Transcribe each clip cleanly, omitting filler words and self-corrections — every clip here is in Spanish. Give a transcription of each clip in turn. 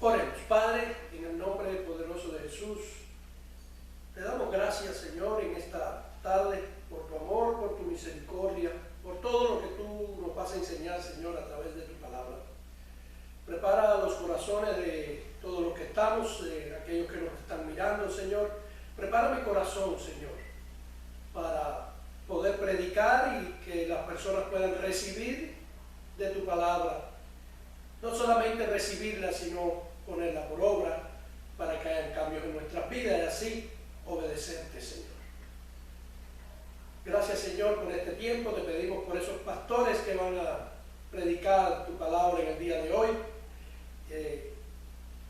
Oremos. Padre, en el nombre poderoso de Jesús, te damos gracias, Señor, en esta tarde, por tu amor, por tu misericordia, por todo lo que tú nos vas a enseñar, Señor, a través de tu palabra. Prepara los corazones de todos los que estamos, de aquellos que nos están mirando, Señor. Prepara mi corazón, Señor, para poder predicar y que las personas puedan recibir de tu palabra. No solamente recibirla, sino ponerla por obra para que haya cambios en nuestras vidas y así obedecerte, Señor. Gracias, Señor, por este tiempo. Te pedimos por esos pastores que van a predicar tu palabra en el día de hoy.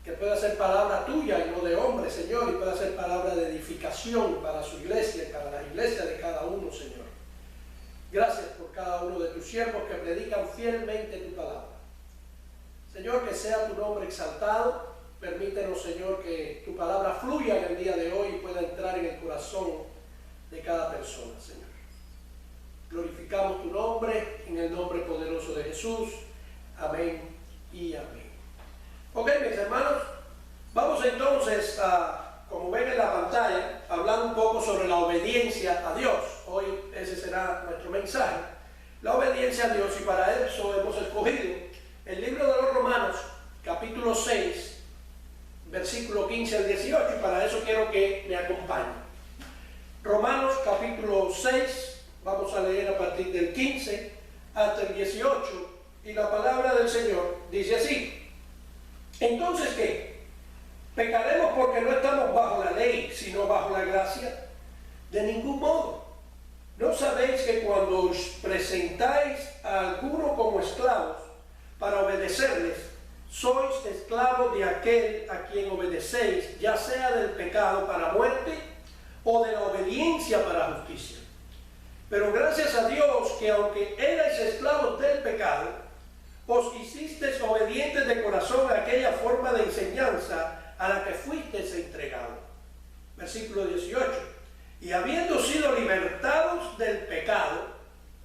Que pueda ser palabra tuya y no de hombre, Señor, y pueda ser palabra de edificación para su iglesia y para la iglesia de cada uno, Señor. Gracias por cada uno de tus siervos que predican fielmente tu palabra. Señor, que sea tu nombre exaltado. Permítenos, Señor, que tu palabra fluya en el día de hoy y pueda entrar en el corazón de cada persona, Señor. Glorificamos tu nombre en el nombre poderoso de Jesús. Amén y amén. Ok, mis hermanos, vamos entonces a, como ven en la pantalla, hablar un poco sobre la obediencia a Dios. Hoy ese será nuestro mensaje, la obediencia a Dios, y para eso hemos escogido el libro de los Romanos, capítulo 6, versículo 15 al 18, y para eso quiero que me acompañen. Romanos capítulo 6, vamos a leer a partir del 15 hasta el 18, y la palabra del Señor dice así: Entonces, ¿qué? ¿Pecaremos porque no estamos bajo la ley, sino bajo la gracia? De ningún modo. ¿No sabéis que cuando os presentáis a alguno como esclavos para obedecerles, sois esclavos de aquel a quien obedecéis, ya sea del pecado para muerte o de la obediencia para justicia? Pero gracias a Dios que aunque erais esclavos del pecado, os hicisteis obedientes de corazón a aquella forma de enseñanza a la que fuisteis entregados. Versículo 18. Y habiendo sido libertados del pecado,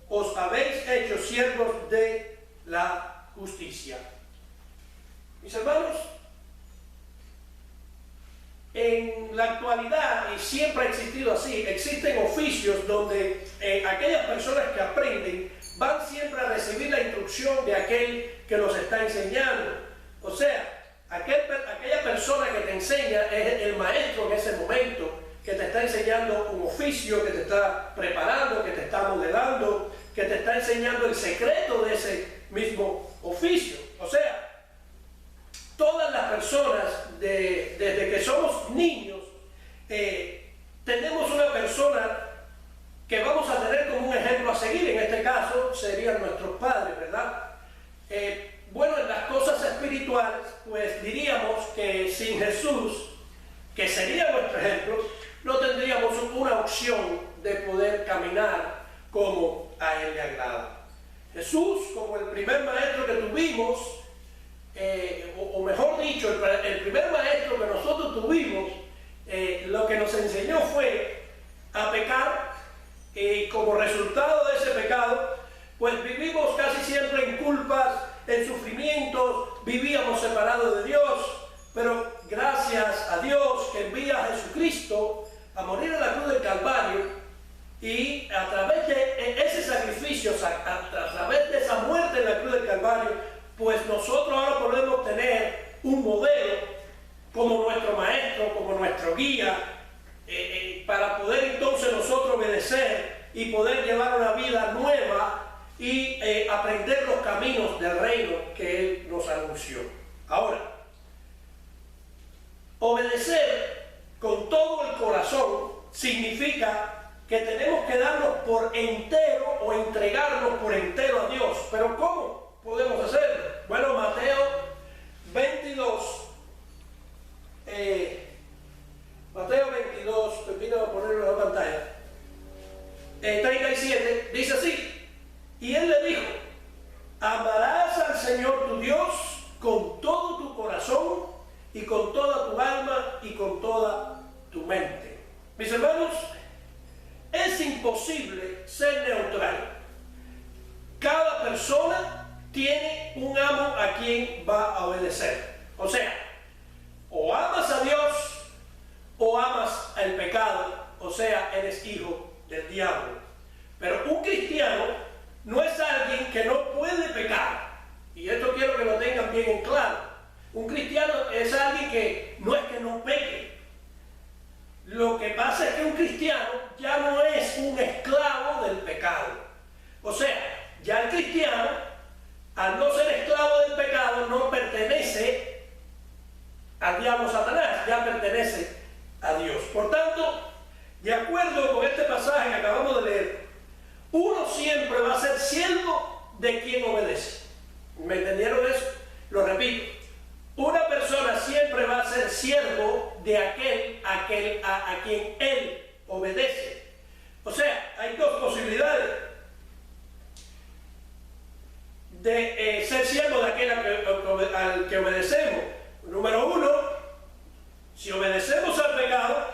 os habéis hecho siervos de la justicia. Mis hermanos, en la actualidad, y siempre ha existido así, existen oficios donde aquellas personas que aprenden van siempre a recibir la instrucción de aquel que los está enseñando. O sea, aquella persona que te enseña es el maestro en ese momento, que te está enseñando un oficio, que te está preparando, que te está modelando, que te está enseñando el secreto de ese mismo oficio. O sea, todas las personas, desde que somos niños, tenemos una persona que vamos a tener como un ejemplo a seguir. En este caso serían nuestros padres, ¿verdad? Bueno, en las cosas espirituales, pues diríamos que sin Jesús, que sería nuestro ejemplo, no tendríamos una opción de poder caminar como a Él le agrada. Jesús, como el primer maestro que tuvimos, o mejor dicho, el primer maestro que nosotros tuvimos, lo que nos enseñó fue a pecar, y como resultado de ese pecado, pues vivimos casi siempre en culpas, en sufrimientos, vivíamos separados de Dios. Pero gracias a Dios que envía a Jesucristo a morir en la cruz del Calvario, y a través de ese sacrificio, a través de esa muerte en la cruz del Calvario, pues nosotros ahora podemos tener un modelo como nuestro maestro, como nuestro guía, para poder entonces nosotros obedecer y poder llevar una vida nueva y aprender los caminos del reino que Él nos anunció. Ahora, obedecer con todo el corazón significa que tenemos que darnos por entero o entregarnos por entero a Dios. ¿Pero cómo podemos hacerlo? Bueno, Mateo 22, permítame ponerlo en la pantalla, 37, dice así: Y Él le dijo, amarás al Señor tu Dios con todo tu corazón y con toda tu alma y con toda tu mente. Mis hermanos, es imposible ser neutral. Cada persona tiene un amo a quien va a obedecer. O sea, bien en claro. Un cristiano es alguien que no peque. Lo que pasa es que un cristiano ya no es un esclavo del pecado. O sea, ya el cristiano, al no ser esclavo del pecado, no pertenece al diablo Satanás, ya pertenece a Dios. Por tanto, de acuerdo con este pasaje que acabamos de leer, uno siempre va a ser siervo de quien obedece. ¿Me entendieron eso? Lo repito. Una persona siempre va a ser siervo de aquel a quien él obedece. O sea, hay dos posibilidades de ser siervo de aquel al que obedecemos. Número uno, si obedecemos al pecado,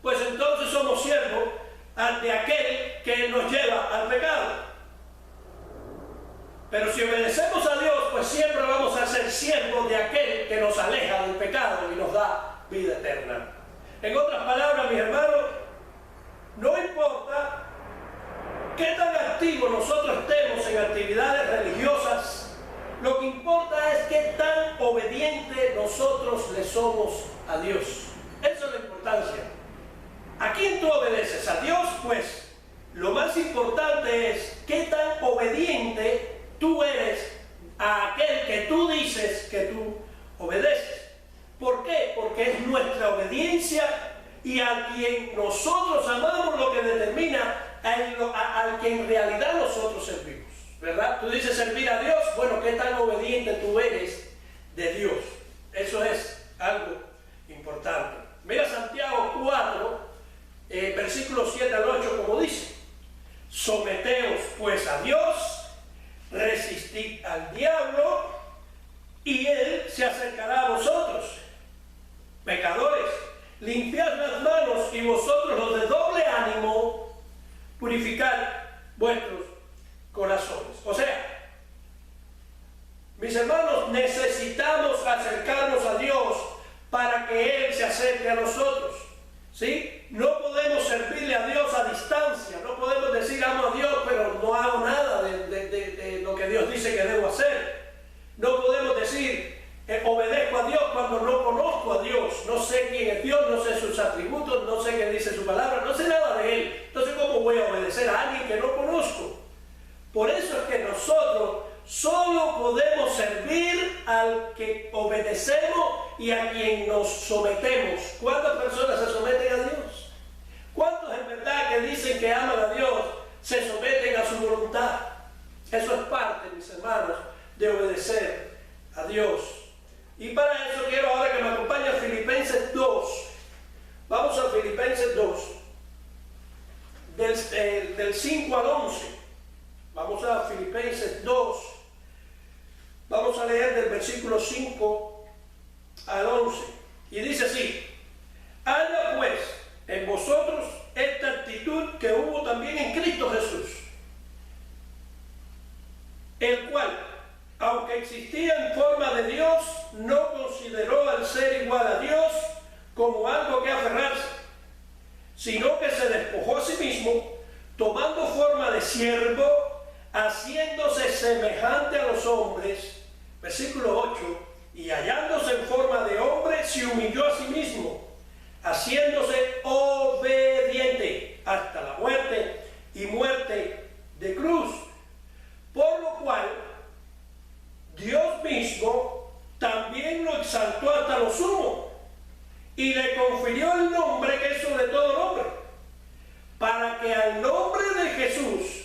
pues entonces somos siervos de aquel que nos lleva al pecado. Pero si obedecemos a Dios, pues siempre vamos a ser siervos de aquel que nos aleja del pecado y nos da vida eterna. En otras palabras, mis hermanos, no importa qué tan activos nosotros estemos en actividades religiosas, lo que importa es qué tan obedientes nosotros le somos a Dios. Esa es la importancia. ¿A quién tú obedeces? ¿A Dios? Pues lo más importante es qué tan obediente tú eres a aquel que tú dices que tú obedeces. ¿Por qué? Porque es nuestra obediencia y a quien nosotros amamos lo que determina al que en realidad nosotros servimos. ¿Verdad? Tú dices servir a Dios, bueno, ¿qué tan obediente tú eres de Dios? Eso es algo importante. Mira Santiago 4, versículos 7 al 8, como dice: someteos pues a Dios, resistid al diablo y él se acercará a vosotros. Pecadores, limpiad las manos, y vosotros los de doble ánimo, purificad vuestros corazones. O sea, mis hermanos, necesitamos acercarnos a Dios para que Él se acerque a nosotros. ¿Sí? No podemos servirle a Dios a distancia. No podemos decir amo a Dios, pero no hago nada de lo que Dios dice que debo hacer. No podemos decir obedezco a Dios cuando no conozco a Dios. No sé quién es Dios, no sé sus atributos, no sé qué dice su palabra, no sé nada de Él. Entonces, ¿cómo voy a obedecer a alguien que no conozco? Por eso es que nosotros solo podemos servir al que obedecemos y a quien nos sometemos. ¿Cuántas personas se someten a Dios? ¿Cuántos en verdad que dicen que aman a Dios se someten a su voluntad? Eso es parte, mis hermanos, de obedecer a Dios. Y para eso quiero ahora que me acompañe a Filipenses 2. Vamos a Filipenses 2, del 5 al 11. Vamos a Filipenses 2. Vamos a leer del versículo 5 al 11. Y dice así: haya pues en vosotros esta actitud que hubo también en Cristo Jesús, el cual, aunque existía en forma de Dios, no consideró al ser igual a Dios como algo que aferrarse, sino que se despojó a sí mismo, tomando forma de siervo, haciéndose semejante a los hombres. Versículo 8: y hallándose en forma de hombre, se humilló a sí mismo, haciéndose obediente hasta la muerte y muerte de cruz. Por lo cual Dios mismo también lo exaltó hasta lo sumo y le confirió el nombre que es sobre todo nombre, para que al nombre de Jesús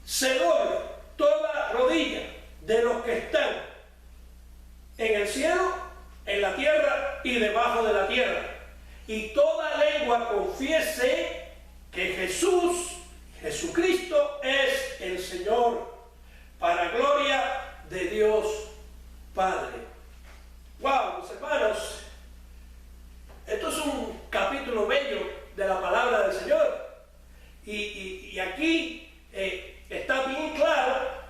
se doble toda rodilla de los que están en el cielo, en la tierra y debajo de la tierra, y toda lengua confiese que Jesucristo es el Señor, para gloria de Dios Padre. Wow, mis hermanos, esto es un capítulo bello de la palabra del Señor, y aquí está bien claro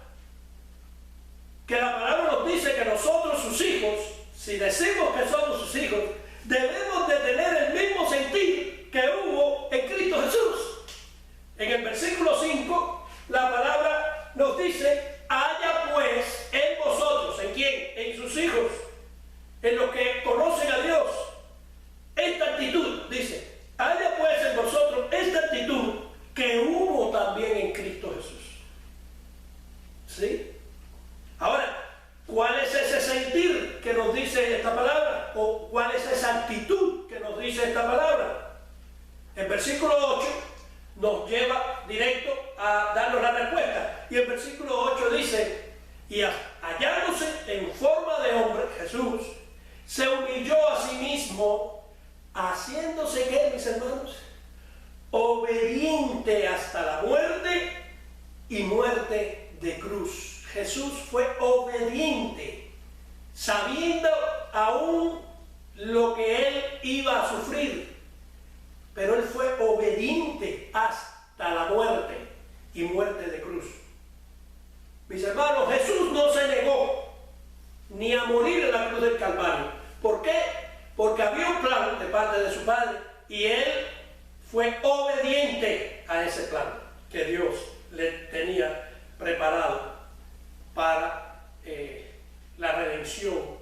que la palabra nos dice que nosotros, sus hijos, si decimos que somos sus hijos, debemos de tener el mismo sentir que hubo en Cristo Jesús. En el versículo 5, la palabra nos dice: haya pues en vosotros, ¿en o cuál es esa actitud que nos dice esta palabra. El versículo 8 nos lleva directo a darnos la respuesta. Y el versículo 8 dice, y hallándose en forma de hombre, Jesús se humilló a sí mismo, haciéndose, ¿qué, mis hermanos? Obediente hasta la muerte y muerte de cruz. Jesús fue obediente, sabiendo aún lo que él iba a sufrir, pero él fue obediente hasta la muerte y muerte de cruz. Mis hermanos, Jesús no se negó ni a morir en la cruz del Calvario. ¿Por qué? Porque había un plan de parte de su Padre y él fue obediente a ese plan que Dios le tenía preparado para la redención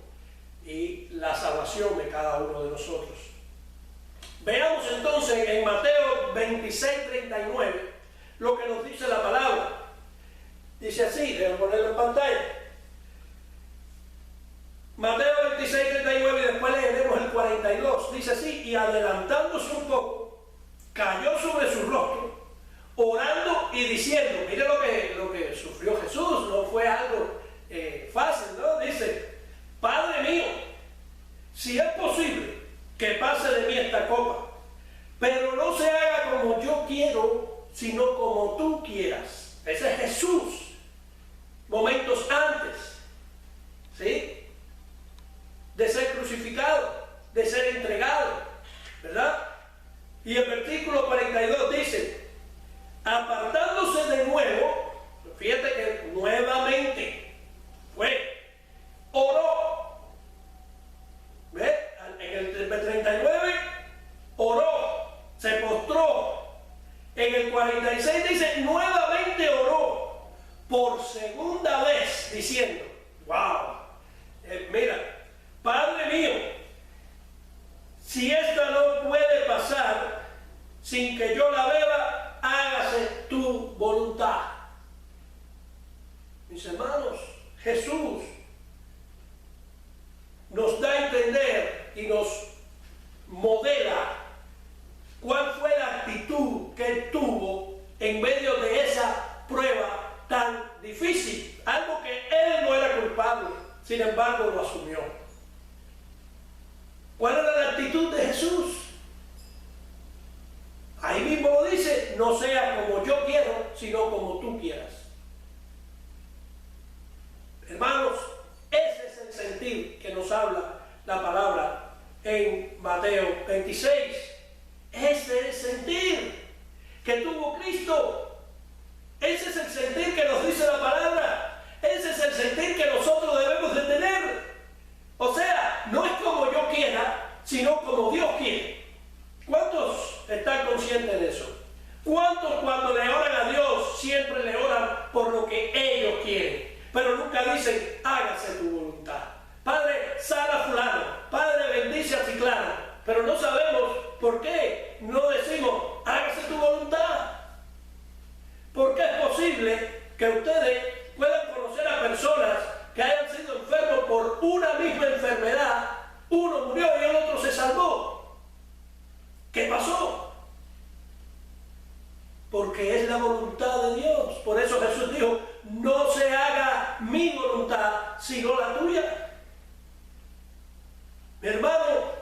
y la salvación de cada uno de nosotros. Veamos entonces en Mateo 26:39 lo que nos dice la palabra. Dice así, debo ponerlo en pantalla. Mateo 26:39 y después leeremos el 42. Dice así, y adelantándose un poco, cayó sobre su rostro, orando y diciendo, mire lo que sufrió Jesús, no fue algo fácil, ¿no? Dice, Padre mío, si es posible que pase de mí esta copa, pero no se haga como yo quiero, sino como tú quieras. Ese es Jesús, momentos antes, ¿sí?, de ser crucificado, de ser entregado, ¿verdad? Y el versículo 42 dice, apartándose de nuevo, fíjate que nuevamente oró. ¿Ves? En el 39 oró, se postró. En el 46 dice, nuevamente oró por segunda vez, diciendo, wow, mira, Padre mío, si esta no puede pasar sin que yo la beba, hágase tu voluntad. Mis hermanos, Jesús nos da a entender y nos modela cuál fue la actitud que él tuvo en medio de esa prueba tan difícil. Algo que él no era culpable, sin embargo lo asumió. ¿Cuál era la actitud de Jesús? Ahí mismo lo dice, no sea como yo quiero, sino como tú quieras. Hermanos, ese es el sentir que nos habla la palabra en Mateo 26. Ese es el sentir que tuvo Cristo. Ese es el sentir que nos dice la palabra. Ese es el sentir que nosotros debemos de tener. O sea, no es como yo quiera, sino como Dios quiere. ¿Cuántos están conscientes de eso? ¿Cuántos cuando le oran a Dios siempre le oran por lo que ellos quieren? Pero nunca dicen, hágase tu voluntad. Padre, sana a fulano. Padre, bendice a ciclano. Pero no sabemos por qué no decimos, hágase tu voluntad. Porque es posible que ustedes puedan conocer a personas que hayan sido enfermos por una misma enfermedad. Uno murió y el otro se salvó. ¿Qué pasó? Porque es la voluntad de Dios. Por eso Jesús dijo, no se haga mi voluntad, sino la tuya. Mi hermano,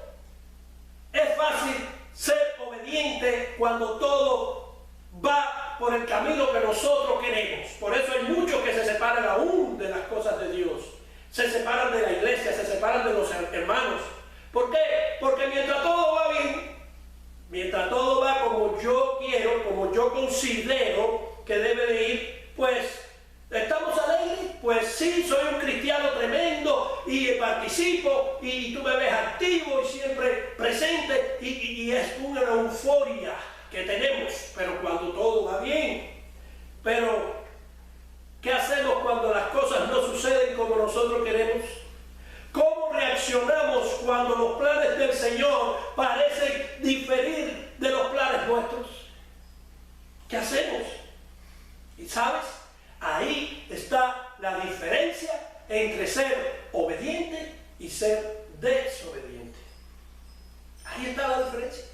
es fácil ser obediente cuando todo va por el camino que nosotros queremos. Por eso hay muchos que se separan aún de las cosas de Dios. Se separan de la iglesia, se separan de los hermanos. ¿Por qué? Porque mientras todo va bien, mientras todo va como yo quiero, como yo considero que debe de ir, pues estamos alegres. Pues sí, soy un cristiano tremendo y participo y tú me ves activo y siempre presente y es una euforia que tenemos, pero cuando todo va bien. Pero ¿qué hacemos cuando las cosas no suceden como nosotros queremos? ¿Cómo reaccionamos cuando los planes del Señor parecen diferir de los planes nuestros? ¿Qué hacemos? ¿Y sabes? Ahí está la diferencia entre ser obediente y ser desobediente. Ahí está la diferencia.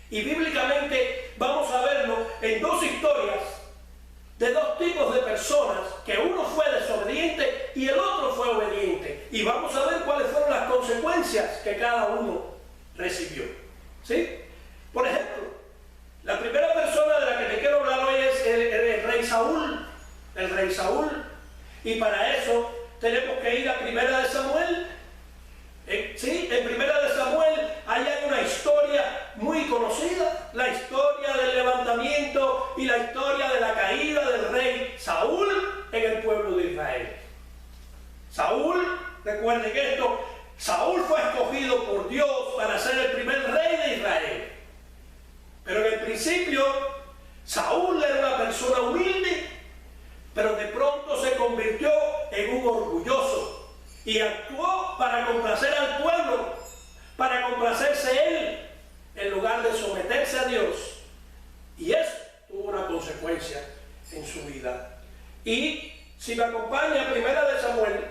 Y bíblicamente vamos a verlo en dos historias de dos tipos de personas, que uno fue desobediente y el otro fue obediente. Y vamos a ver cuáles fueron las consecuencias que cada uno recibió. ¿Sí? Por ejemplo, la primera persona de la que te quiero hablar hoy es el rey Saúl. El rey Saúl. Y para eso tenemos que ir a Primera de Samuel. Sí, en Primera de Samuel ahí hay una historia muy conocida, la historia del levantamiento y la historia de la caída del rey Saúl en el pueblo de Israel. Saúl, recuerden esto, Saúl fue escogido por Dios para ser el primer rey de Israel. Pero en el principio, Saúl era una persona humilde, pero de pronto se convirtió en un orgulloso. Y actuó para complacer al pueblo, para complacerse él, en lugar de someterse a Dios. Y eso tuvo una consecuencia en su vida. Y si me acompaña Primera de Samuel,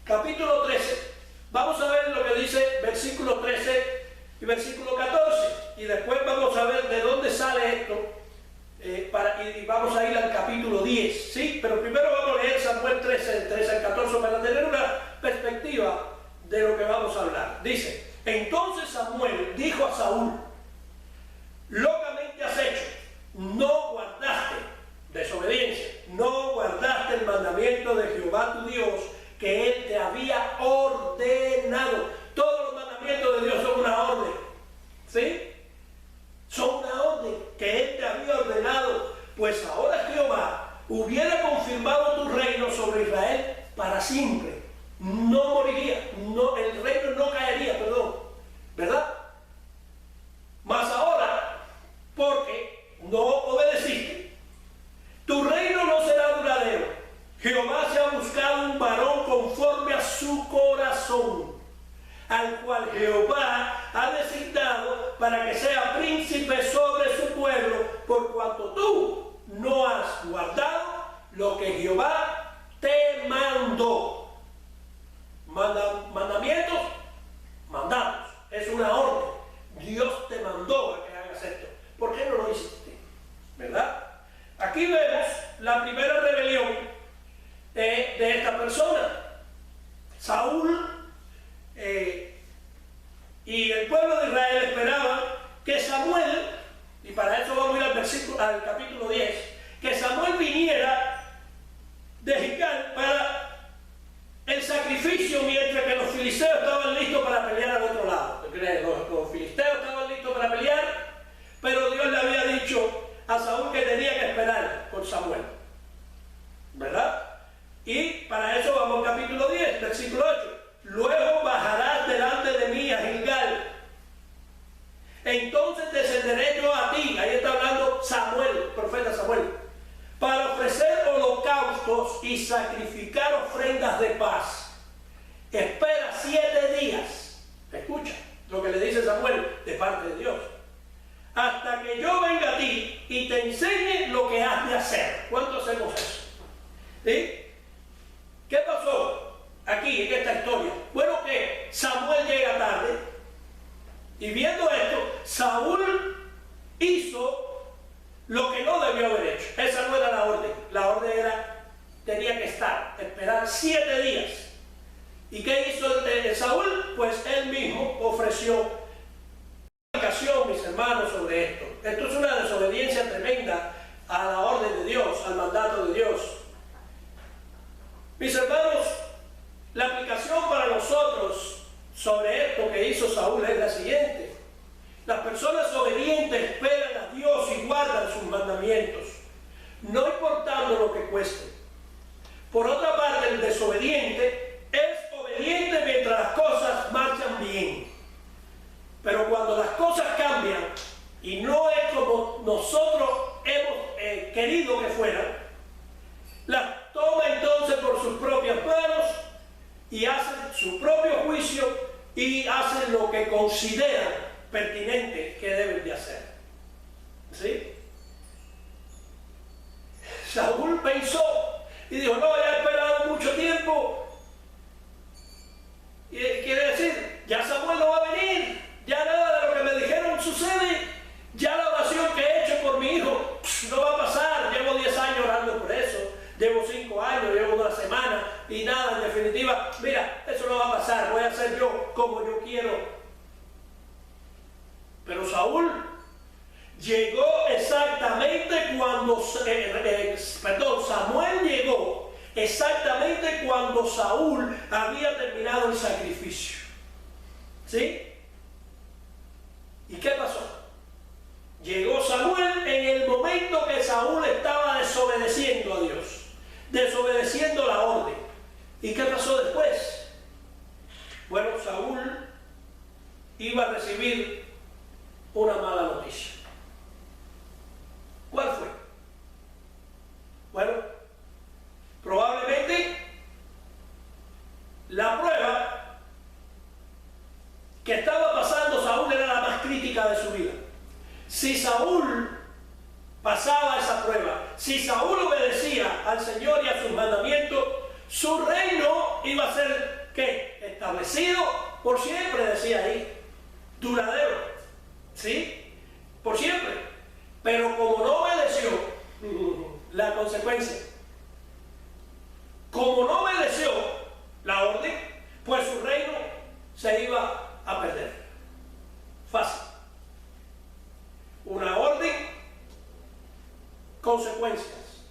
capítulo 13, vamos a ver lo que dice versículo 13 y versículo 14. Y después vamos a ver de dónde sale esto. Y vamos a ir al capítulo 10, ¿sí? Pero primero vamos a leer Samuel 13, del 13 al 14, para tener una perspectiva de lo que vamos a hablar. Dice: entonces Samuel dijo a Saúl: locamente has hecho, no guardaste, desobediencia, no guardaste el mandamiento de Jehová tu Dios, que él te había ordenado. Todos los mandamientos de Dios son una orden, ¿sí? Son una orden que él te había ordenado, pues ahora Jehová hubiera confirmado tu reino sobre Israel para siempre. No moriría, no, el reino no caería, ¿verdad? Mas ahora, porque no obedeciste, tu reino no será duradero. Jehová se ha buscado un varón conforme a su corazón, al cual Jehová ha designado para que sea príncipe sobre su pueblo, por cuanto tú no has guardado lo que Jehová te mandó. Mandamientos, mandatos, es una orden. Dios te mandó a que hagas esto. ¿Por qué no lo hiciste? ¿Verdad? Aquí vemos la primera rebelión de esta persona. Saúl y el pueblo de Israel esperaban que Samuel, y para eso vamos a ir al capítulo 10, que Samuel viniera de Gilgal para el sacrificio, mientras que los filisteos estaban listos para pelear al otro lado. Los filisteos estaban listos para pelear, pero Dios le había dicho a Saúl que tenía que esperar por Samuel, ¿verdad? Y para eso vamos al capítulo 10, versículo 8. Luego bajarás delante de mí a Gilgal. Entonces descenderé yo a ti. Ahí está hablando Samuel, el profeta Samuel, para ofrecer holocaustos y sacrificar ofrendas de paz. Espera 7 días. Escucha lo que le dice Samuel de parte de Dios. Hasta que yo venga a ti y te enseñe lo que has de hacer. ¿Cuánto hacemos eso? ¿Sí? ¿Qué pasó aquí en esta historia? Bueno, que Samuel llega tarde y viendo esto, Saúl hizo lo que no debió haber hecho. Esa no era la orden. La orden era, tenía que esperar 7 días. ¿Y qué hizo Saúl? Pues él mismo ofreció explicación, mis hermanos, sobre esto. Esto es una desobediencia tremenda a la orden de Dios, al mandato de Dios. Mis hermanos, la aplicación para nosotros sobre esto que hizo Saúl es la siguiente. Las personas obedientes esperan a Dios y guardan sus mandamientos, no importando lo que cueste. Por otra parte, el desobediente es obediente mientras las cosas marchan bien. Pero cuando las cosas cambian y no es como nosotros hemos querido que fueran, las toma entonces por sus propias manos y hacen su propio juicio y hacen lo que consideran pertinente que deben de hacer. ¿Sí? Saúl pensó y dijo: no, ya he esperado mucho tiempo. Y quiere y nada, en definitiva, mira, eso no va a pasar, voy a hacer yo como yo quiero. Pero Saúl llegó exactamente cuando, Samuel llegó exactamente cuando Saúl había terminado el sacrificio. ¿Sí? ¿Y qué pasó? Llegó Samuel en el momento que Saúl estaba desobedeciendo a Dios, desobedeciendo la orden. ¿Y qué pasó después? Bueno, Saúl iba a recibir una mala noticia. ¿Cuál fue? Bueno, probablemente la prueba que estaba pasando Saúl era la más crítica de su vida. Si Saúl pasaba esa prueba, si Saúl obedecía al Señor y a sus mandamientos, su reino iba a ser, ¿qué? Establecido por siempre, decía ahí, duradero, ¿sí? Por siempre. Pero como no obedeció, la consecuencia, como no obedeció la orden, pues su reino se iba a perder. Fácil. Una orden, consecuencias.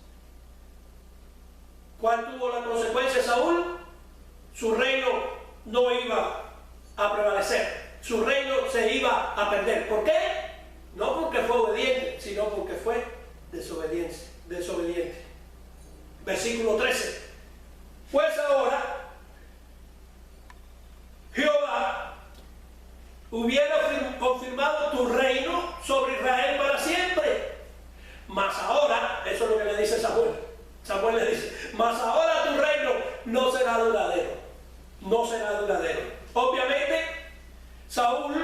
¿Cuál tuvo la consecuencia Saúl? Su reino no iba a prevalecer. Su reino se iba a perder. ¿Por qué? No porque fue obediente, sino porque fue desobediente. Versículo 13. Pues ahora Jehová hubiera confirmado tu reino sobre Israel para siempre. Mas ahora, eso es lo que le dice Samuel. Samuel le dice, mas ahora tu reino no será duradero. No será duradero. Obviamente, Saúl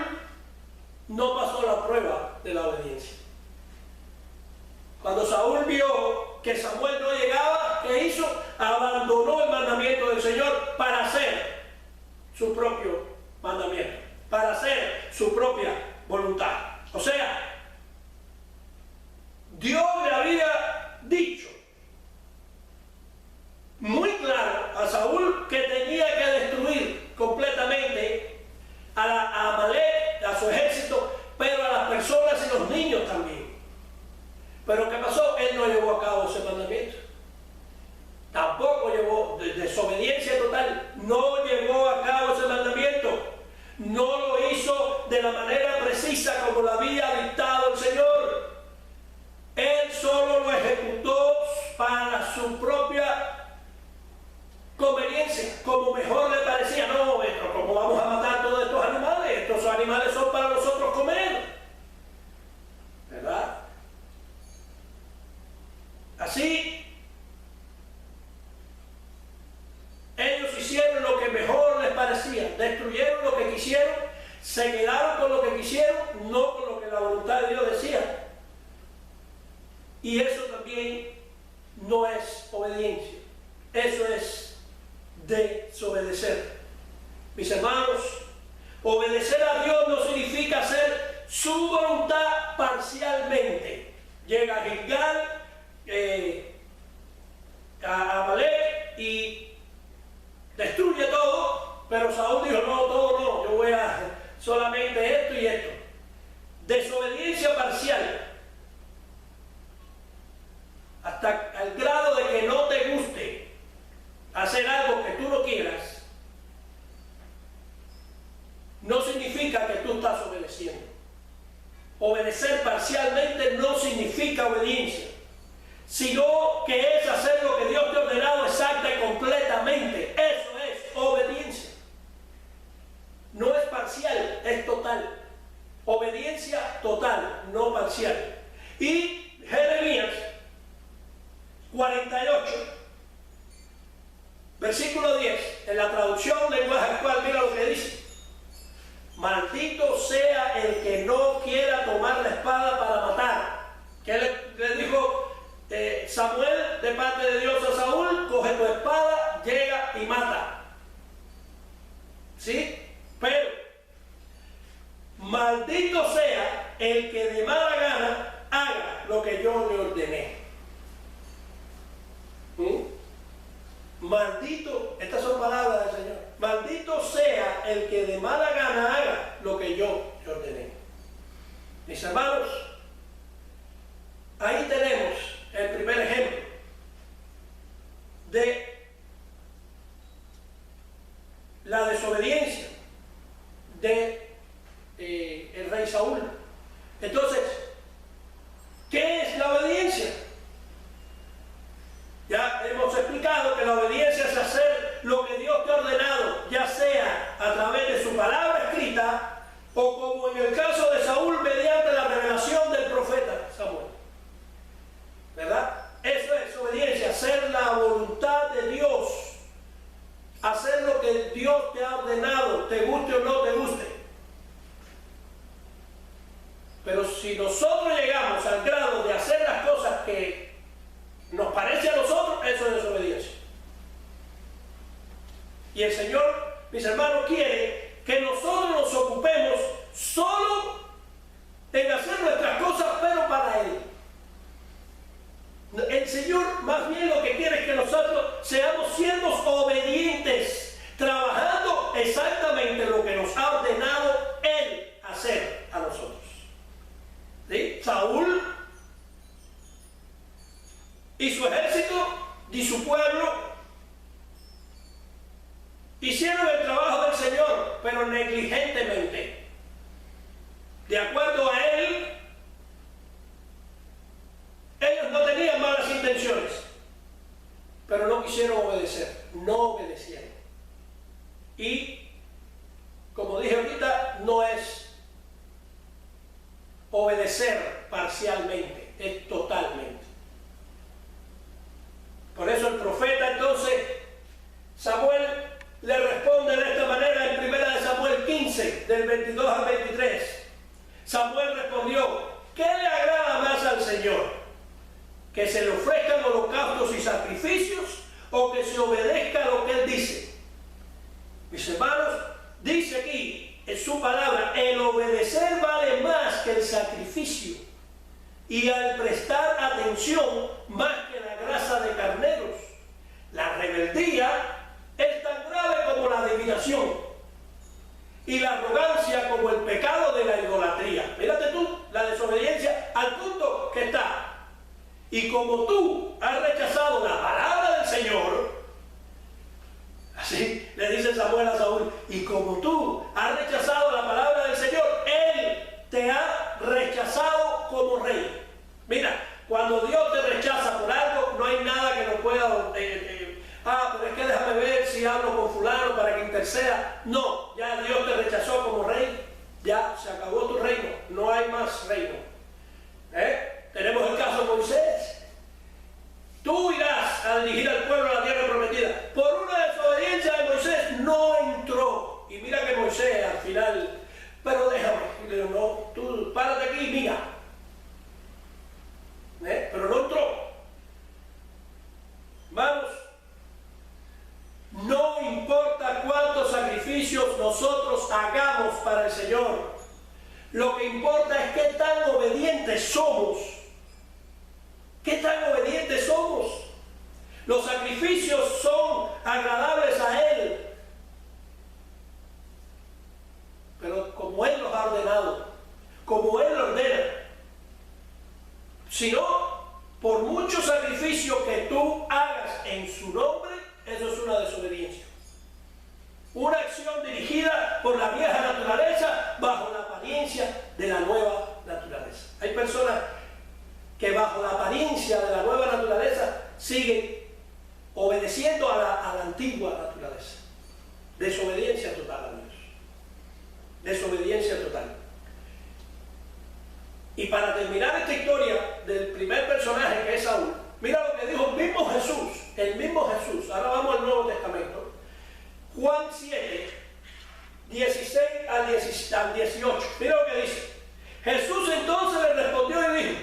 no pasó la prueba de la obediencia. Cuando Saúl vio que Samuel no llegaba, ¿qué hizo? Abandonó el mandamiento del Señor para hacer su propio mandamiento, para hacer su propia voluntad. O sea, Dios le había dicho muy claro a Saúl que tenía que destruir completamente a Amalek, a su ejército, pero a las personas y los niños también. Pero ¿qué pasó? Él no llevó a cabo ese mandamiento. Tampoco llevó, desobediencia total, no llevó a cabo ese mandamiento. No lo hizo de la manera precisa como lo había dictado el Señor. Él solo lo ejecutó para su propia conveniencia, como mejor le parecía. No, ¿cómo vamos a matar todos estos animales? Estos animales son para nosotros comer, ¿verdad? Así, ellos hicieron lo que mejor les parecía, destruyeron lo que quisieron, se quedaron con lo que quisieron, no con lo que la voluntad de Dios decía. Y eso también no es obediencia, eso es desobedecer. Mis hermanos, obedecer a Dios no significa hacer su voluntad parcialmente. Llega a Gilgal, a Amalek y destruye todo, pero Saúl dijo, no, todo no, yo voy a solamente esto y esto. Desobediencia parcial, hasta el grado de que no te guste hacer algo que tú no quieras, no significa que tú estás obedeciendo. Obedecer parcialmente no significa obediencia, sino que es hacer lo que Dios te ha ordenado exacta y completamente. Eso es obediencia. No es parcial, es total. Obediencia total, no parcial. Y Jeremías 48, versículo 10, en la traducción lenguaje actual, mira lo que dice: maldito sea el que no quiera tomar la espada para matar. ¿Qué le dijo Samuel de parte de Dios a Saúl? Coge tu espada, llega y mata. ¿Sí? Pero maldito sea el que de mala gana haga lo que yo le ordené. Maldito maldito, estas son palabras del Señor, maldito sea el que de mala gana haga lo que yo te ordené. Mis hermanos, ahí tenemos el primer ejemplo de la desobediencia de el rey Saúl. Entonces, ¿qué es la obediencia? Ya hemos explicado que la obediencia es hacer lo que Dios te ha ordenado, ya sea a través de su palabra escrita o como en el caso de Saúl mediante la revelación del profeta Samuel. ¿Verdad? Eso es obediencia, hacer la voluntad de Dios, hacer lo que Dios te ha ordenado, te guste o no te guste. Pero si nosotros llegamos al grado de hacer las cosas que nos parece a nosotros, eso es desobediencia. Y el Señor, mis hermanos, quiere que nosotros nos ocupemos solo en hacer nuestras cosas, pero para Él. El Señor más bien lo que quiere es que nosotros seamos siervos obedientes, trabajando exactamente lo que nos ha ordenado Él hacer a nosotros. ¿Sí? Saúl y su ejército y su pueblo hicieron el trabajo del Señor, pero negligentemente. De acuerdo a Él, ellos no tenían malas intenciones, pero no quisieron obedecer, no obedecieron. Y, como dije ahorita, no es obedecer parcialmente, es totalmente. Por eso el profeta entonces, Samuel, le responde de esta manera en 1 Samuel 15, del 22 al 23. Samuel respondió: ¿qué le agrada más al Señor? ¿Que se le ofrezcan holocaustos y sacrificios o que se obedezca a lo que Él dice? Mis hermanos, dice aquí en su palabra, el obedecer vale más que el sacrificio y al prestar atención más que la grasa de carneros. La rebeldía es tan grave como la adivinación y la arrogancia como el pecado de la idolatría. Mírate tú, la desobediencia al punto que está. Y como tú has rechazado la palabra del Señor, así le dice Samuel a Saúl, y como tú has rechazado la palabra del Señor, Él te ha rechazado como rey. Mira, cuando Dios te rechaza por algo, no hay nada que no pueda... pero es que déjame ver si hablo con fulano para que interceda. No, ya Dios te rechazó como rey, ya se acabó tu reino, no hay más reino. Tenemos el caso de Moisés. Tú irás a dirigir al pueblo a la tierra prometida. Por una desobediencia de Moisés no entró. Y mira que Moisés al final, pero déjame, le digo, no, tú párate aquí y mira. Pero no entró. Vamos. No importa cuántos sacrificios nosotros hagamos para el Señor, lo que importa es qué tan obedientes somos. ¿Qué tan obedientes somos? Los sacrificios son agradables a Él, pero como Él los ha ordenado, como Él lo ordena. Si no, por mucho sacrificio que tú hagas en su nombre, eso es una desobediencia. Una acción dirigida por la vieja naturaleza bajo la apariencia de la nueva naturaleza. Hay personas que bajo la apariencia de la nueva naturaleza siguen obedeciendo a la antigua naturaleza. Desobediencia total a Dios. Desobediencia total. Y para terminar esta historia del primer personaje, que es Saúl, mira lo que dijo el mismo Jesús. Ahora vamos al Nuevo Testamento. Juan 7, 16 al 18. Mira lo que dice. Jesús entonces le respondió y dijo: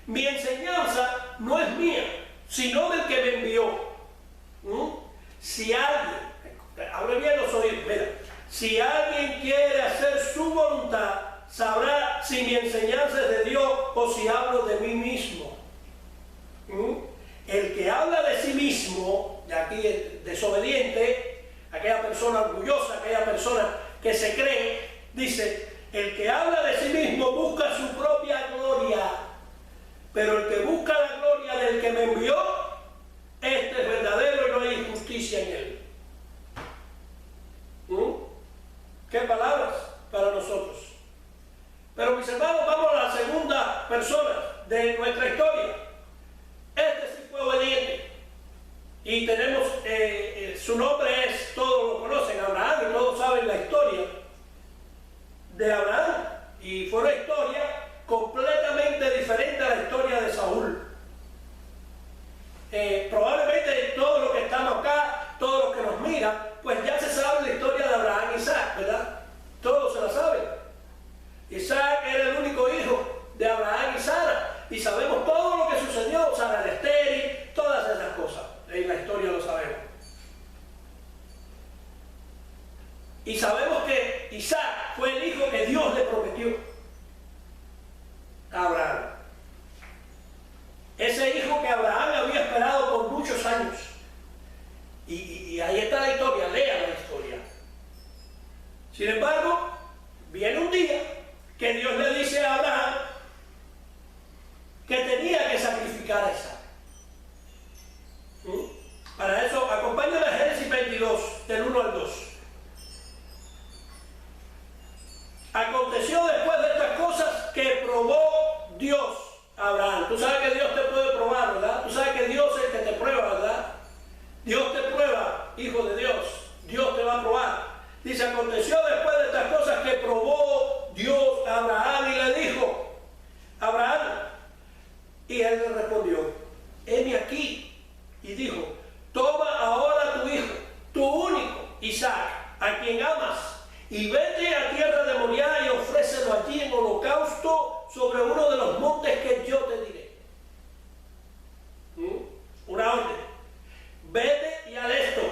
mi enseñanza no es mía, sino del que me envió. Si alguien, abre bien los oídos, mira, si alguien quiere hacer su voluntad, sabrá si mi enseñanza es de Dios o si hablo de mí mismo. El que habla de sí mismo, de aquí de desobediente, aquella persona orgullosa, aquella persona que se cree, dice, el que habla de sí mismo busca su propia gloria, pero el que busca la gloria del que me envió, este es verdadero y no hay injusticia en él. ¿Qué palabras para nosotros? Pero mis hermanos, vamos a la segunda persona de nuestra historia. Este sí fue obediente. Y tenemos, su nombre es, todos lo conocen, Abraham, y todos saben la historia de Abraham. Y fue una historia completamente diferente a la historia de Saúl. Probablemente todos los que estamos acá, todos los que nos miran, pues ya se sabe la historia de Abraham y Isaac, ¿verdad? Todos se la saben. Isaac era el único hijo de Abraham y Sara, y sabemos todo lo que sucedió, Sara era estéril, todas esas cosas, en la historia lo sabemos. Y sabemos que Isaac fue el hijo que Dios le prometió a Abraham. Ese hijo que Abraham había esperado por muchos años. Y ahí está la historia, lea la historia. Sin embargo, viene un día que Dios le dice a Abraham que tenía que sacrificar a Isaac. Para eso, acompáñame a Génesis 22, del 1 al 2. Aconteció después de estas cosas que probó Dios a Abraham. Tú sabes que Dios te puede probar, ¿verdad? Tú sabes que Dios es el que te prueba, ¿verdad? Dios te prueba, hijo de Dios. Dios te va a probar. Dice, aconteció después de estas cosas que probó Dios a Abraham y le dijo, Abraham, y él le respondió, heme aquí. Y dijo, toma ahora tu hijo, tu único, Isaac, a quien amas, y vete a tierra de Moriah y ofrécelo allí en holocausto sobre uno de los montes que yo te diré. Una orden. Vete y haz esto,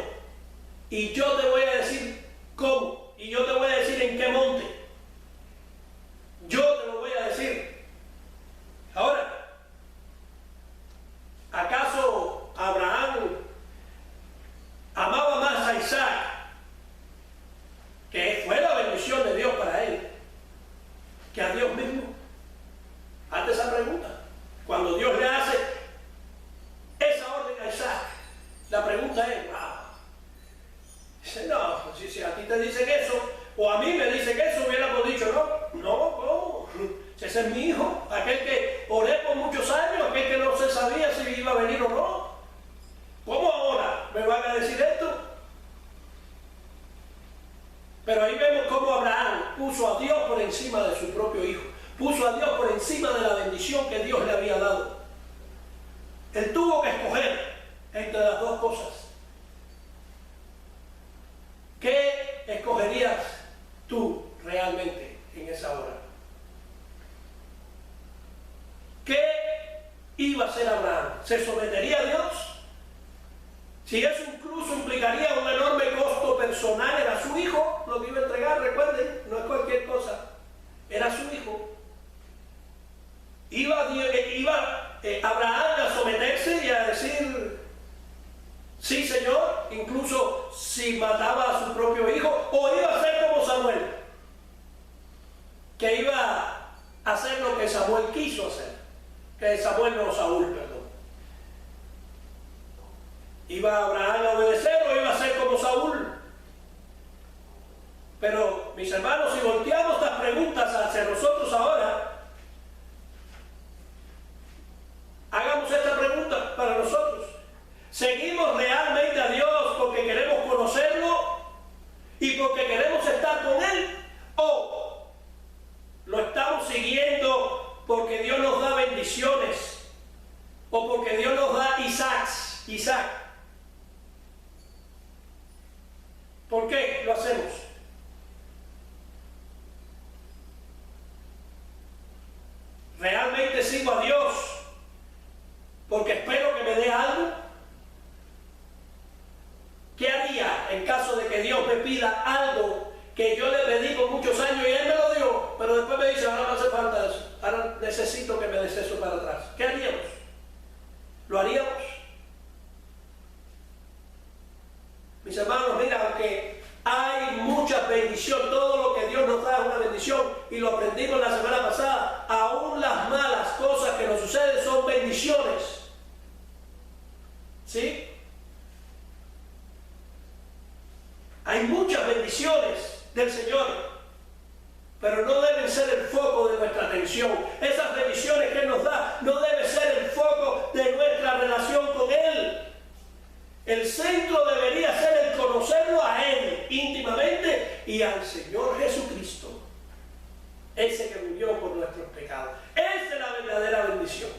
y yo te voy a decir cómo, y yo te voy a decir en qué monte. Yo te lo voy a decir. Ahora, ¿acaso Abraham amaba más a Isaac, que fue la bendición de Dios para él, que a Dios mismo? Hazte esa pregunta. Cuando Dios le hace esa orden a Isaac, la pregunta es, dice, no, si a ti te dicen eso, o a mí me dicen eso, hubiéramos dicho, ¿cómo? Ese es mi hijo, aquel que oré por muchos años, aquel que no se sabía si iba a venir o no. ¿Cómo ahora me van a decir esto? Pero ahí vemos cómo Abraham puso a Dios por encima de su propio hijo, puso a Dios por encima de la bendición que Dios le había dado. Él tuvo que escoger entre las dos cosas. ¿Qué escogerías tú realmente en esa hora? ¿Qué iba a hacer Abraham? ¿Se sometería a Dios? Si eso incluso implicaría un enorme costo personal, era su hijo lo que iba a entregar, recuerden, no es cualquier cosa, era su hijo. Iba Abraham a someterse y a decir, sí, Señor, incluso si mataba a su propio hijo, o iba a ser como Samuel, que iba a hacer lo que Samuel quiso hacer, que Samuel no, Saúl, perdón. ¿Iba Abraham a obedecer o iba a ser como Saúl? Pero, mis hermanos, si volteamos estas preguntas hacia nosotros ahora, hagamos esta pregunta para nosotros. ¿Seguimos realmente a Dios porque queremos conocerlo y porque queremos estar con Él? ¿O lo estamos siguiendo porque Dios nos da bendiciones? ¿O porque Dios nos da Isaac? ¿Por qué lo hacemos? ¿Realmente sigo a Dios porque espero que me dé algo? ¿Qué haría en caso de que Dios me pida algo que yo le pedí por muchos años y Él me lo dio, pero después me dice, ahora no hace falta eso, ahora necesito que me des eso para atrás? ¿Qué haríamos? ¿Lo haríamos? Mis hermanos, mira, aunque hay mucha bendición, todo lo que Dios nos da es una bendición, y lo aprendimos la semana pasada, aún las malas cosas que nos suceden son bendiciones. ¿Sí? Hay muchas bendiciones del Señor, pero no deben ser el foco de nuestra atención. Esas bendiciones que Él nos da no deben ser el foco de nuestra relación con Él. El centro debería ser el conocerlo a Él íntimamente y al Señor Jesucristo, ese que murió por nuestros pecados. Esa es la verdadera bendición.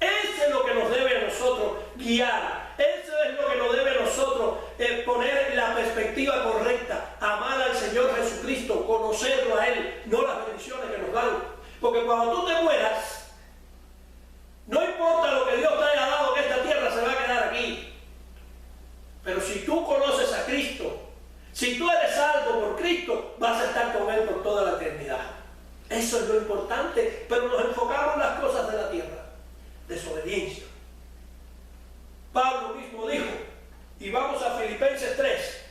Eso es lo que nos debe a nosotros guiar. Eso es lo que nos debe a nosotros poner en la perspectiva correcta. Amar al Señor Jesucristo, conocerlo a Él, no las bendiciones que nos dan. Porque cuando tú te mueras, no importa lo que Dios te haya dado en esta tierra, se va a quedar aquí. Pero si tú conoces a Cristo, si tú eres salvo por Cristo, vas a estar con Él por toda la eternidad. Eso es lo importante, pero nos enfocamos en las cosas de la tierra. Desobediencia. Pablo mismo dijo, y vamos a Filipenses 3,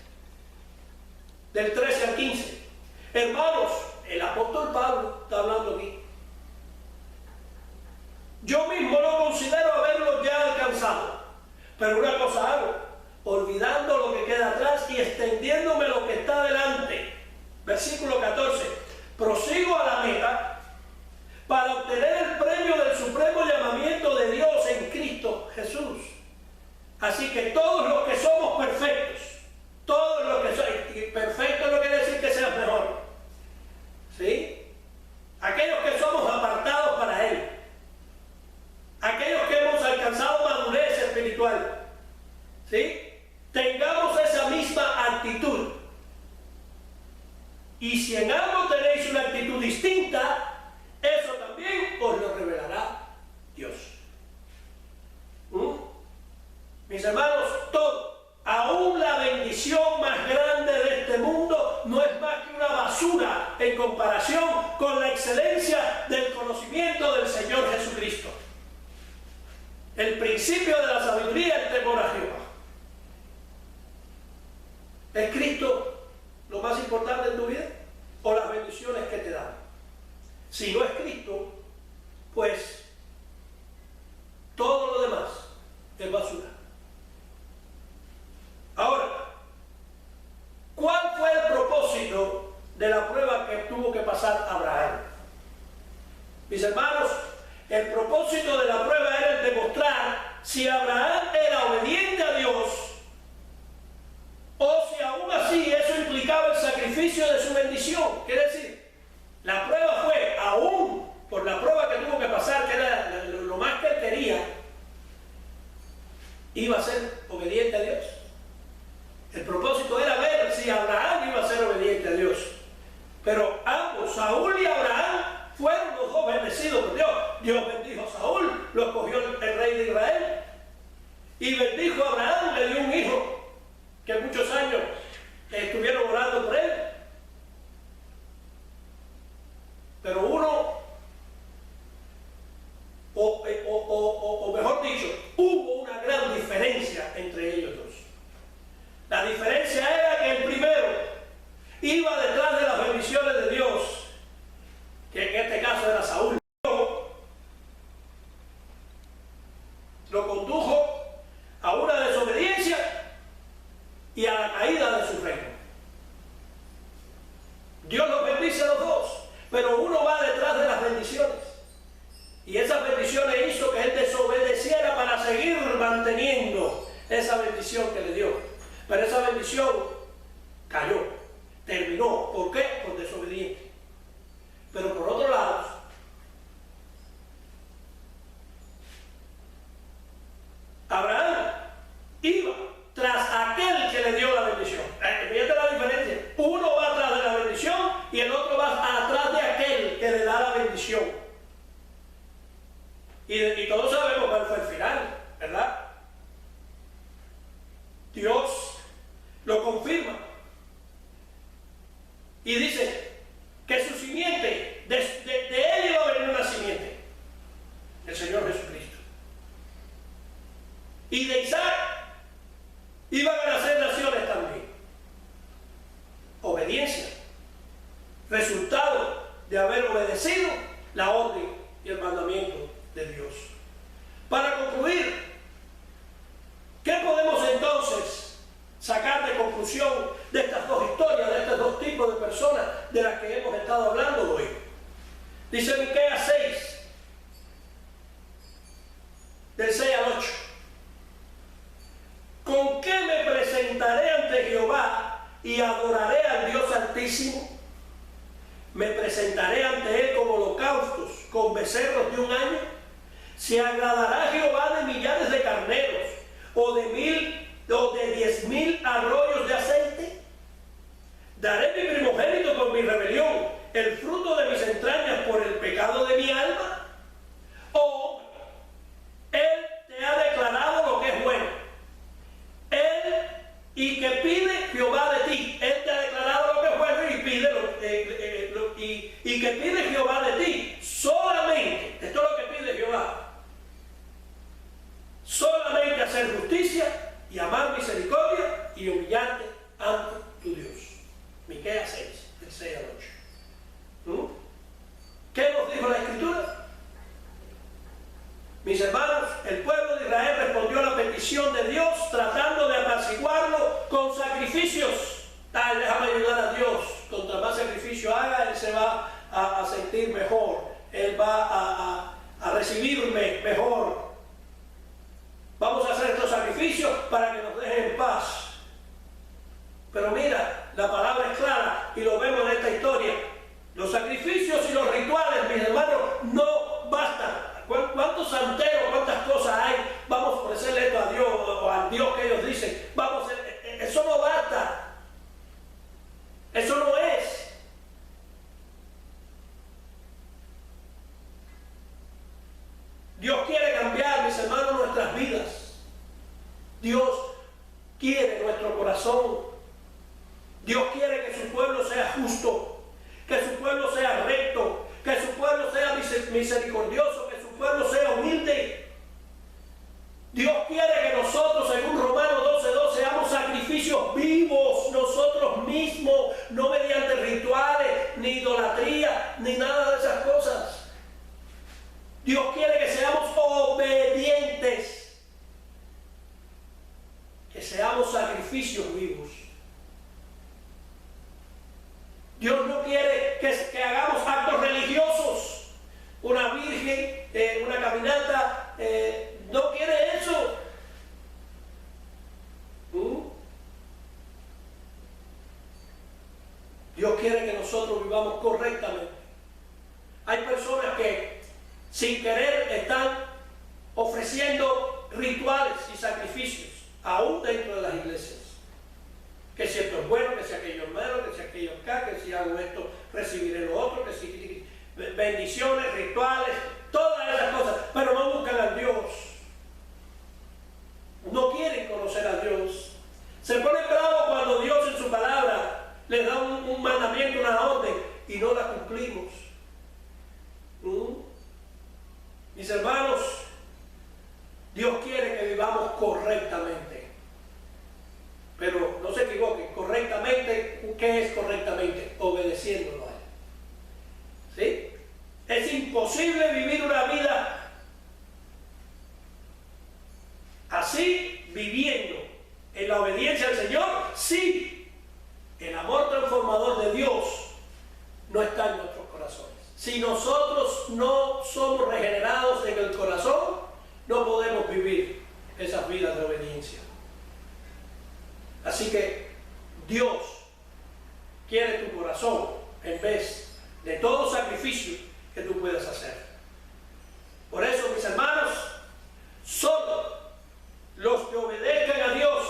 del 13 al 15. Hermanos, el apóstol Pablo está hablando aquí. Yo mismo no considero haberlo ya alcanzado, pero una cosa hago, olvidando lo que queda atrás y extendiéndome lo que está delante. Versículo 14. Prosigo a la meta para obtener el premio del supremo llamamiento de Dios en Cristo Jesús. Así que todos los que somos perfectos, todos los que somos perfectos no quiere decir que seas mejor, ¿sí? Aquellos que somos apartados para Él, aquellos que hemos alcanzado madurez espiritual, ¿sí? Tengamos esa misma actitud. Y si en algo tenéis una actitud distinta, eso también os lo revelará Dios. Mis hermanos, todo, aún la bendición más grande de este mundo, no es más que una basura en comparación con la excelencia del conocimiento del Señor Jesucristo. El principio de la sabiduría es el temor a Jehová. ¿Es Cristo lo más importante en tu vida? ¿O las bendiciones que te dan? Si no es Cristo, pues todo lo demás es basura. Ahora, ¿cuál fue el propósito de la prueba que tuvo que pasar Abraham? Mis hermanos, el propósito de la prueba era el demostrar si Abraham era obediente a Dios o si aún así eso implicaba el sacrificio de su bendición. Quiere decir, la prueba fue, aún por la prueba que tuvo que pasar, que era lo más que él quería, iba a ser obediente a Dios. El propósito era ver si Abraham iba a ser obediente a Dios. Pero ambos, Saúl y Abraham, fueron los dos bendecidos por Dios. Dios bendijo a Saúl, lo escogió el rey de Israel. Y bendijo a Abraham, le dio un hijo que muchos años estuvieron orando por él. Pero uno, o mejor dicho, hubo una gran diferencia entre ellos dos. La diferencia era que el primero iba detrás de las bendiciones de Dios, que en este caso era Saúl. Lo condujo a una desobediencia y a la caída de su reino. Dios los bendice a los dos, pero uno va detrás de las bendiciones. Y esas bendiciones hizo que él desobedeciera para seguir manteniendo esa bendición que le dio. Pero esa bendición cayó, terminó. ¿Por qué? Por desobediente. Pero por otro lado, Abraham iba tras aquel que le dio la bendición. Fíjate la diferencia. Uno va atrás de la bendición y el otro va atrás de aquel que le da la bendición. Y todos sabemos cuál fue el final, ¿verdad? Dios lo confirma y dice que su simiente, de él iba a venir una simiente, el Señor Jesucristo. Y de Isaac iban a nacer naciones obedecido la orden y el mandamiento de Dios. Para concluir, ¿qué podemos entonces sacar de conclusión de estas dos historias, de estos dos tipos de personas de las que hemos estado hablando hoy? Dice Miqueas 6, del 6 al 8. ¿Con qué me presentaré ante Jehová y adoraré al Dios Altísimo? ¿Me presentaré ante Él con holocaustos, con becerros de un año? ¿Se agradará Jehová de millares de carneros, o de 10,000 arroyos de aceite? ¿Daré mi primogénito por mi rebelión, el fruto de mis entrañas por el pecado de mi alma? ¿O Él te ha declarado lo que es bueno? Él, y que pide Jehová de ti. Él te ha declarado lo que es bueno y que pide Jehová de ti solamente. Esto es lo que pide Jehová. Solamente hacer justicia y amar misericordia y humillarte ante tu Dios. Miqueas 6, del 6 al 8. ¿Qué nos dijo la Escritura? Mis hermanos, el pueblo de Israel respondió a la petición de Dios tratando de apaciguarlo con sacrificios. Ay, déjame ayudar a Dios. Contra más sacrificio haga, Él se va a sentir mejor. Él va a recibirme mejor. Vamos a hacer estos sacrificios para que nos dejen en paz. Pero mira, la palabra es clara y lo vemos en esta historia. Los sacrificios y los rituales, mis hermanos, no bastan. ¿Cuántos santeros, cuántas cosas hay? Vamos a ofrecerle esto a Dios o al Dios que ellos dicen. Vamos a hacer, eso no basta. Eso no es. Dios quiere cambiar, mis hermanos, nuestras vidas. Dios quiere nuestro corazón. Dios quiere que su pueblo sea justo, que su pueblo sea recto, que su pueblo sea misericordioso, que su pueblo sea humilde. Dios quiere que nosotros, según Romanos 12:2, seamos sacrificios vivos nosotros mismos, no mediante rituales, ni idolatría, ni nada de esas cosas. Dios quiere que seamos obedientes, que seamos sacrificios vivos. Dios no quiere que hagamos actos religiosos, una virgen, una caminata, no quiere eso. Dios quiere que nosotros vivamos correctamente. Hay personas que sin querer están ofreciendo rituales y sacrificios, aún dentro de las iglesias. Que si esto es bueno, que si aquello es malo, que si aquello es acá, que si hago esto recibiré lo otro, que si bendiciones, rituales, todas esas cosas, pero no buscan a Dios. No quieren conocer a Dios. Se ponen bravos cuando Dios en su palabra les da un mandamiento, una orden, y no la cumplimos. Mis hermanos, Dios quiere que vivamos correctamente. Pero no se equivoquen, correctamente, ¿qué es correctamente? Obedeciéndolo a Él. ¿Sí? Es imposible vivir una vida así, viviendo en la obediencia al Señor, si el amor transformador de Dios no está en nuestros corazones. Si nosotros no somos regenerados en el corazón, no podemos vivir esas vidas de obediencia. Así que Dios quiere tu corazón en vez de todo sacrificio que tú puedas hacer. Por eso, mis hermanos, solo los que obedezcan a Dios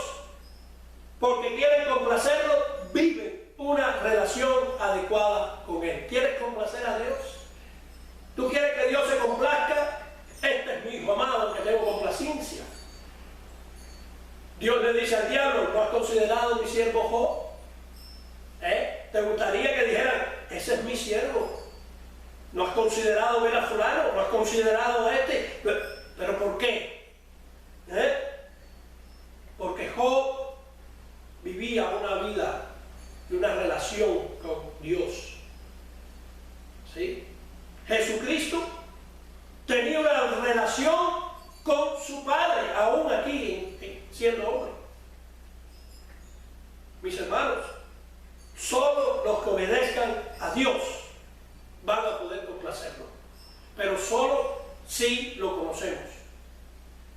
porque quieren complacerlo, viven una relación adecuada con Él. ¿Quieres complacer a Dios? ¿Tú quieres que Dios se complazca? Este es mi hijo amado, que tengo complacencia. Dios le dice al diablo, ¿no has considerado mi siervo Job? ¿Te gustaría que dijeran, ese es mi siervo? ¿No has considerado ver a fulano? ¿No has considerado a este? ¿Pero por qué? Porque Job vivía una vida y una relación con Dios. ¿Sí? mis hermanos, solo los que obedezcan a Dios van a poder complacerlo, pero solo si lo conocemos,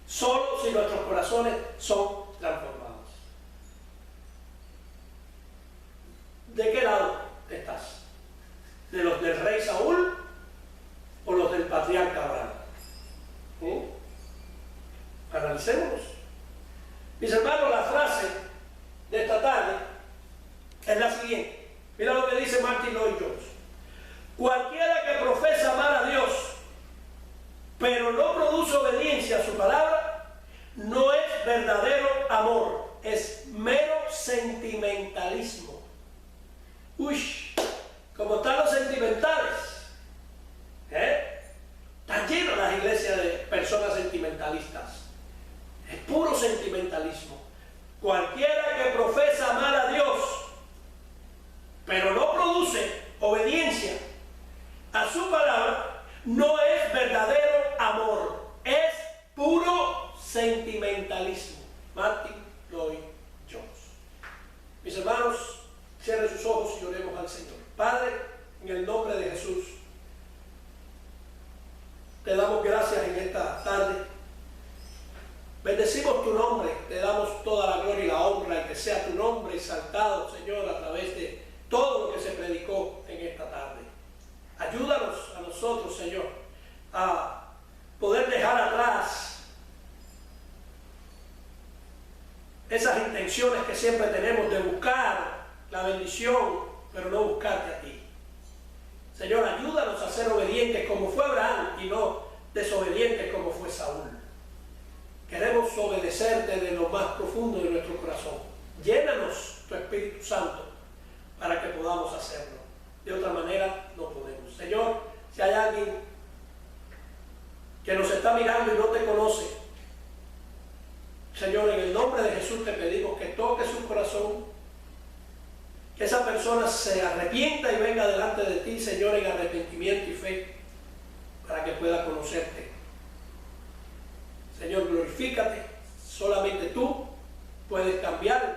solo si nuestros corazones son transformados. ¿De qué lado estás? ¿De los del rey Saúl o los del patriarca Abraham? Analicémonos. Mis hermanos, la frase de esta tarde es la siguiente. Mira lo que dice Martin Lloyd Jones: cualquiera que profesa amar a Dios pero no produce obediencia a su palabra no es verdadero amor, es mero sentimentalismo. Uy, como están los sentimentales, están llenas las iglesias de personas sentimentalistas. Es puro sentimentalismo. Cualquiera que profesa amar a Dios pero no produce obediencia a su palabra no es verdadero amor, es puro sentimentalismo. Martin Lloyd Jones. Mis hermanos, cierren sus ojos y oremos al Señor. Padre, en el nombre de Jesús, te damos gracias en esta tarde. Bendecimos tu nombre, te damos toda la gloria y la honra, y que sea tu nombre exaltado, Señor, a través de todo lo que se predicó en esta tarde. Ayúdanos a nosotros, Señor, a poder dejar atrás esas intenciones que siempre tenemos de buscar la bendición, pero no buscarte a ti. Señor, ayúdanos a ser obedientes como fue Abraham y no desobedientes como fue Saúl. Queremos obedecerte de lo más profundo de nuestro corazón. Llénanos tu Espíritu Santo para que podamos hacerlo. De otra manera no podemos. Señor, si hay alguien que nos está mirando y no te conoce, Señor, en el nombre de Jesús te pedimos que toques su corazón, que esa persona se arrepienta y venga delante de ti, Señor, en arrepentimiento y fe, para que pueda conocerte. Señor, glorifícate. Solamente tú puedes cambiar